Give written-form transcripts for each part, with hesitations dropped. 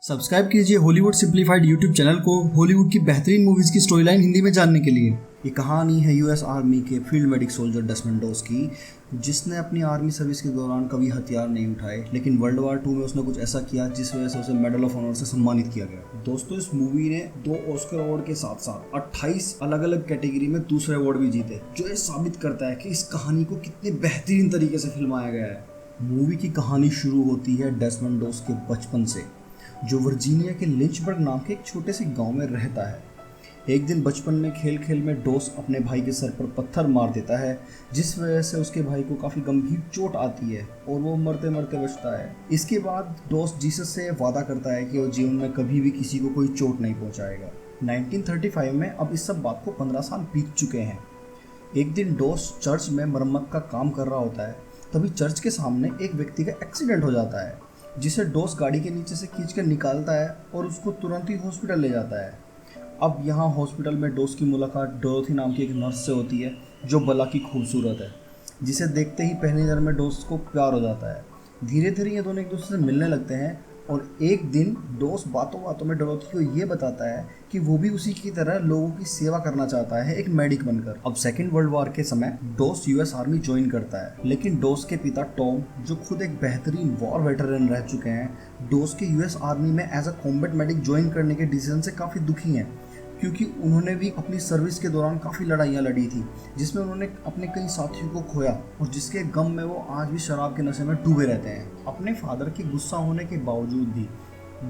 Subscribe कीजिए Hollywood simplified YouTube channel को Hollywood की बेहतरीन मूवीज की स्टोरी लाइन हिंदी में जानने के लिए। ये कहानी है यूएस आर्मी के फील्ड मेडिक सोल्जर डेसमंड डोस की, जिसने अपनी आर्मी सर्विस के दौरान कभी हथियार नहीं उठाए, लेकिन वर्ल्ड वार 2 में उसने कुछ ऐसा किया जिस वजह से उसे मेडल ऑफ ऑनर से सम्मानित किया गया। दोस्तों, इस मूवी ने 2 ऑस्कर अवार्ड के साथ साथ 28 अलग अलग कैटेगरी में दूसरे अवार्ड भी जीते, जो ये साबित करता है कि इस कहानी को कितने बेहतरीन तरीके से फिल्माया गया है। मूवी की कहानी शुरू होती है डेसमंड डोस के बचपन से, जो वर्जीनिया के लिंचबर्ग नाम के एक छोटे से गांव में रहता है। एक दिन बचपन में खेल खेल में डोस अपने भाई के सर पर पत्थर मार देता है, जिस वजह से उसके भाई को काफ़ी गंभीर चोट आती है और वो मरते मरते बचता है। इसके बाद डोस जीसस से वादा करता है कि वो जीवन में कभी भी किसी को कोई चोट नहीं पहुंचाएगा। 1935 में अब इस सब बात को 15 साल बीत चुके हैं। एक दिन डोस चर्च में मरम्मत का काम कर रहा होता है, तभी चर्च के सामने एक व्यक्ति का एक्सीडेंट हो जाता है, जिसे डोस गाड़ी के नीचे से खींचकर निकालता है और उसको तुरंत ही हॉस्पिटल ले जाता है। अब यहाँ हॉस्पिटल में डोस की मुलाकात डोरोथी नाम की एक नर्स से होती है, जो भला की खूबसूरत है, जिसे देखते ही पहली नज़र में डोस को प्यार हो जाता है। धीरे धीरे ये दोनों एक दूसरे से मिलने लगते हैं और एक दिन डोस बातों बातों में डोरोथी को ये बताता है कि वो भी उसी की तरह लोगों की सेवा करना चाहता है, एक मेडिक बनकर। अब सेकेंड वर्ल्ड वॉर के समय डोस यूएस आर्मी ज्वाइन करता है, लेकिन डोस के पिता टॉम, जो खुद एक बेहतरीन वॉर वेटरन रह चुके हैं, डोस के यूएस आर्मी में as a combat medic join करने के डिसीजन से काफ़ी दुखी हैं, क्योंकि उन्होंने भी अपनी सर्विस के दौरान काफ़ी लड़ाइयाँ लड़ी थी, जिसमें उन्होंने अपने कई साथियों को खोया और जिसके गम में वो आज भी शराब के नशे में डूबे रहते हैं। अपने फादर के गुस्सा होने के बावजूद भी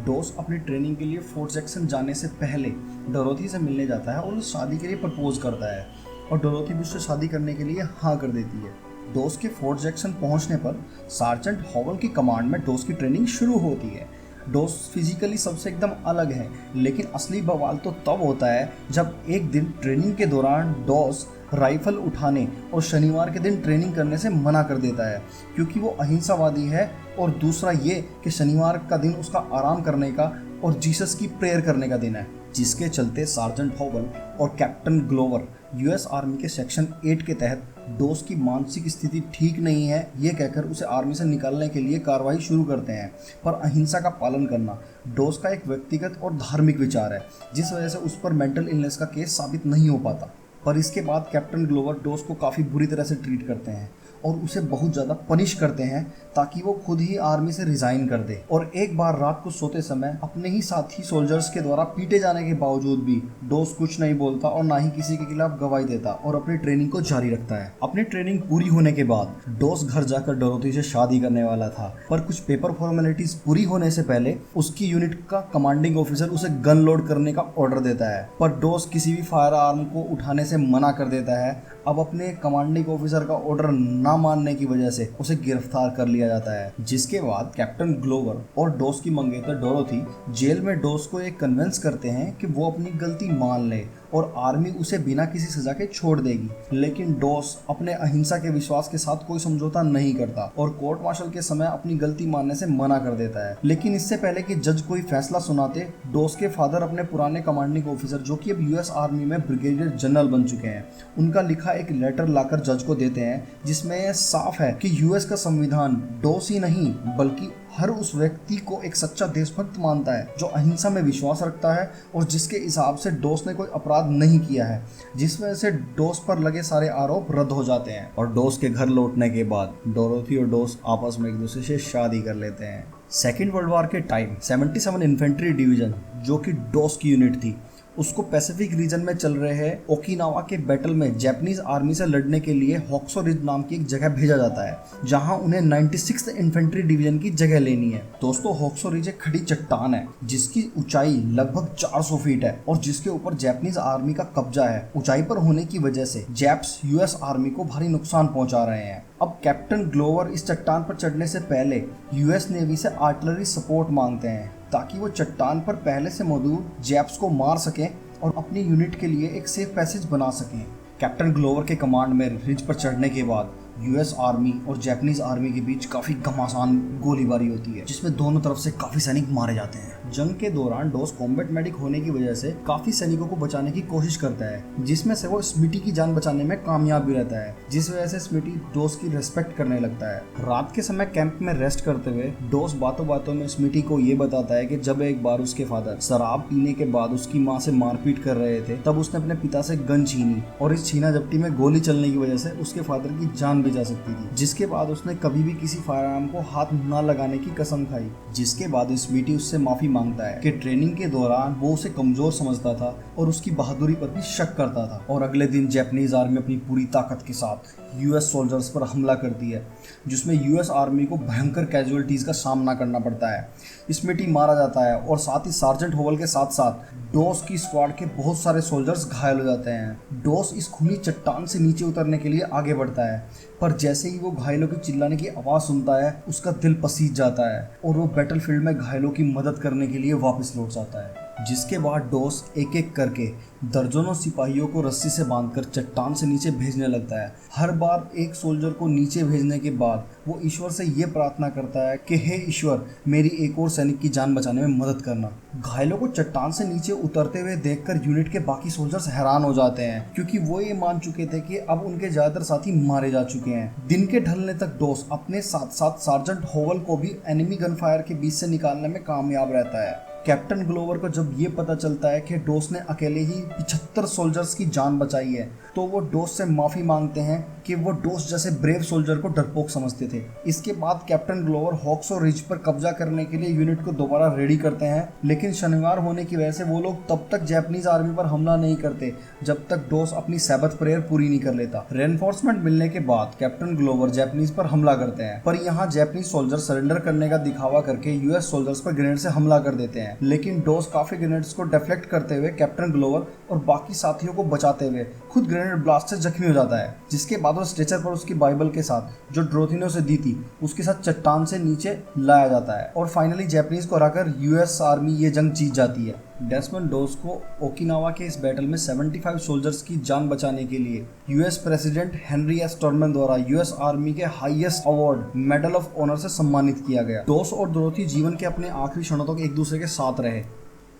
डोस अपनी ट्रेनिंग के लिए फोर्ट जैक्सन जाने से पहले डोरोथी से मिलने जाता है और उस शादी के लिए प्रपोज करता है, और डोरोथी भी उससे शादी करने के लिए हाँ कर देती है। डोस के फोर्ट जैक्सन पहुंचने पर सार्जेंट हॉवल की कमांड में डोस की ट्रेनिंग शुरू होती है। डोस फिजिकली सबसे एकदम अलग है, लेकिन असली बवाल तो तब होता है जब एक दिन ट्रेनिंग के दौरान डोस राइफल उठाने और शनिवार के दिन ट्रेनिंग करने से मना कर देता है, क्योंकि वो अहिंसावादी है, और दूसरा ये कि शनिवार का दिन उसका आराम करने का और जीसस की प्रेयर करने का दिन है, जिसके चलते सार्जेंट हॉवल और कैप्टन ग्लोवर यूएस आर्मी के सेक्शन 8 के तहत डोस की मानसिक स्थिति ठीक नहीं है ये कहकर उसे आर्मी से निकालने के लिए कार्रवाई शुरू करते हैं। पर अहिंसा का पालन करना डोस का एक व्यक्तिगत और धार्मिक विचार है, जिस वजह से उस पर मेंटल इलनेस का केस साबित नहीं हो पाता। पर इसके बाद कैप्टन ग्लोवर डोस को काफ़ी बुरी तरह से ट्रीट करते हैं और उसे बहुत ज़्यादा पनिश करते हैं, ताकि वो खुद ही आर्मी से रिज़ाइन कर दे। और एक बार रात को सोते समय अपने ही साथी सोल्जर्स के द्वारा पीटे जाने के बावजूद भी डोस कुछ नहीं बोलता और ना ही किसी के खिलाफ गवाही देता और अपनी ट्रेनिंग को जारी रखता है। अपनी ट्रेनिंग पूरी होने के बाद डोस घर जाकर डोरोथी से शादी करने वाला था, पर कुछ पेपर फॉर्मेलिटीज पूरी होने से पहले उसकी यूनिट का कमांडिंग ऑफिसर उसे गन लोड करने का ऑर्डर देता है, पर डोस किसी भी फायर आर्म को उठाने से मना कर देता है। अब अपने कमांडिंग ऑफिसर का ऑर्डर ना मानने की वजह से उसे गिरफ्तार कर लिया जाता है, जिसके बाद कैप्टन ग्लोवर और डोस की मंगेतर डोरोथी जेल में डोस को एक कन्विंस करते हैं कि वो अपनी गलती मान ले और आर्मी उसे बिना किसी सजा के छोड़ देगी। लेकिन डोस अपने अहिंसा के विश्वास के साथ कोई समझौता नहीं करता और कोर्ट मार्शल के समय अपनी गलती मानने से मना कर देता है। लेकिन इससे पहले कि जज कोई फैसला सुनाते, डोस के फादर अपने पुराने कमांडिंग ऑफिसर, जो कि अब यूएस आर्मी में ब्रिगेडियर जनरल बन चुके हैं, उनका लिखा एक लेटर लाकर जज को देते हैं, जिसमें यह साफ है कि यूएस का संविधान डोस ही नहीं बल्कि हर उस व्यक्ति को एक सच्चा देशभक्त मानता है जो अहिंसा में विश्वास रखता है और जिसके हिसाब से डोस ने कोई अपराध नहीं किया है, जिस वजह से डोस पर लगे सारे आरोप रद्द हो जाते हैं। और डोस के घर लौटने के बाद डोरोथी और डोस आपस में एक दूसरे से शादी कर लेते हैं। सेकेंड वर्ल्ड वॉर के टाइम 77 इन्फेंट्री डिवीजन, जो कि डोस की यूनिट थी, उसको पैसिफिक रीजन में चल रहे हैं ओकिनावा के बैटल में जापानीज आर्मी से लड़ने के लिए हॉक्सो रिज नाम की एक जगह भेजा जाता है, जहां उन्हें 96 इन्फेंट्री डिवीजन की जगह लेनी है। दोस्तों, हॉक्सो रिज एक खड़ी चट्टान है जिसकी ऊंचाई लगभग 400 फीट है और जिसके ऊपर जापानीज आर्मी का कब्जा है। ऊंचाई पर होने की वजह से जैप्स यूएस आर्मी को भारी नुकसान पहुंचा रहे हैं। अब कैप्टन ग्लोवर इस चट्टान पर चढ़ने से पहले यूएस नेवी से आर्टिलरी सपोर्ट मांगते हैं, ताकि वो चट्टान पर पहले से मौजूद जैप्स को मार सकें और अपनी यूनिट के लिए एक सेफ पैसेज बना सकें। कैप्टन ग्लोवर के कमांड में रिज पर चढ़ने के बाद यूएस आर्मी और जापानीज आर्मी के बीच काफ़ी घमासान गोलीबारी होती है, जिसमें दोनों तरफ से काफ़ी सैनिक मारे जाते हैं। जंग के दौरान डोस कॉम्बैट मेडिक होने की वजह से काफी सैनिकों को बचाने की कोशिश करता है, जिसमें से वो स्मिटी की जान बचाने में कामयाब भी रहता है, जिस वजह से स्मिटी डोस की रिस्पेक्ट करने लगता है। रात के समय कैंप में रेस्ट करते हुए डोस बातों बातों में स्मिटी को ये बताता है कि जब एक बार उसके फादर शराब पीने के बाद उसकी माँ से मारपीट कर रहे थे, तब उसने अपने पिता से गन छीनी और इस छीना झपटी में गोली चलने की वजह से उसके फादर की जान भी जा सकती थी, जिसके बाद उसने कभी भी किसी फायरआर्म को हाथ न लगाने की कसम खाई। जिसके बाद स्मिटी उससे माफी मांगता है कि ट्रेनिंग के दौरान वो उसे कमजोर समझता था और उसकी बहादुरी पर भी शक करता था। और अगले दिन जापानीज आर्मी अपनी पूरी ताकत के साथ यूएस सोल्जर्स पर हमला करती है, जिसमें यूएस आर्मी को भयंकर कैजुअलिटीज का सामना करना पड़ता है। स्मिटी मारा जाता है और साथ ही सार्जेंट होवल के साथ साथ डोस की स्क्वाड के बहुत सारे सोल्जर्स घायल हो जाते हैं। डोस इस खूनी चट्टान से नीचे उतरने के लिए आगे बढ़ता है, पर जैसे ही वो घायलों की चिल्लाने की आवाज़ सुनता है उसका दिल पसीज जाता है और वो बैटलफील्ड में घायलों की मदद करने के लिए वापस लौट जाता है। जिसके बाद डोस एक एक करके दर्जनों सिपाहियों को रस्सी से बांधकर चट्टान से नीचे भेजने लगता है। हर बार एक सोल्जर को नीचे भेजने के बाद वो ईश्वर से ये प्रार्थना करता है कि हे ईश्वर, मेरी एक और सैनिक की जान बचाने में मदद करना। घायलों को चट्टान से नीचे उतरते हुए देखकर यूनिट के बाकी सोल्जर्स हैरान हो जाते हैं, क्योंकि वो ये मान चुके थे कि अब उनके ज्यादातर साथी मारे जा चुके हैं। दिन के ढलने तक डोस अपने साथ साथ सार्जेंट होवल को भी एनिमी गनफायर के बीच से निकालने में कामयाब रहता है। कैप्टन ग्लोवर को जब ये पता चलता है कि डोस ने अकेले ही 75 सोल्जर्स की जान बचाई है, तो वो डोस से माफ़ी मांगते हैं कि वो डोस जैसे ब्रेव सोल्जर को डरपोक समझते थे। इसके बाद कैप्टन ग्लोवर हॉक्सो रिज पर कब्जा करने के लिए यूनिट को दोबारा रेडी करते हैं, लेकिन शनिवार होने की वजह से वो लोग तब तक जापानीज आर्मी पर हमला नहीं करते जब तक डोस अपनी सैबथ प्रेयर पूरी नहीं कर लेता। रेनफोर्समेंट मिलने के बाद कैप्टन ग्लोवर जापानीज पर हमला करते हैं, पर यहाँ जापानीज सोल्जर सरेंडर करने का दिखावा करके यूएस सोल्जर्स पर ग्रेनेड से हमला कर देते हैं, लेकिन डोस काफी ग्रेनेड्स को डिफ्लेक्ट करते हुए कैप्टन ग्लोवर और बाकी साथियों को बचाते हुए खुद ग्रेनेड ब्लास्ट से जख्मी हो जाता है। जिसके बाद वो स्ट्रेचर पर उसकी बाइबल के साथ जो ड्रोथिनो से दी थी उसके साथ चट्टान से नीचे लाया जाता है और फाइनली जापानीज को हराकर यूएस आर्मी ये जंग जीत जाती है। डेस्मंड डोस को ओकिनावा के इस बैटल में 75 सोल्जर्स की जान बचाने के लिए US president Henry S Truman द्वारा यूएस आर्मी के highest award medal of honor से सम्मानित किया गया। डोस और डोरोथी जीवन के अपने आखिरी क्षणों तक एक दूसरे के साथ रहे।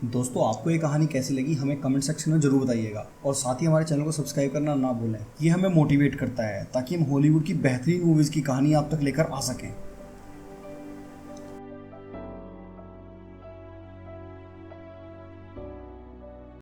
दोस्तों, आपको ये कहानी कैसी लगी हमें कमेंट सेक्शन में जरूर बताइएगा और साथ ही हमारे चैनल को सब्सक्राइब करना ना भूलें। ये हमें मोटिवेट करता है ताकि हम हॉलीवुड की बेहतरीन मूवीज़ की कहानी आप तक लेकर आ सकें।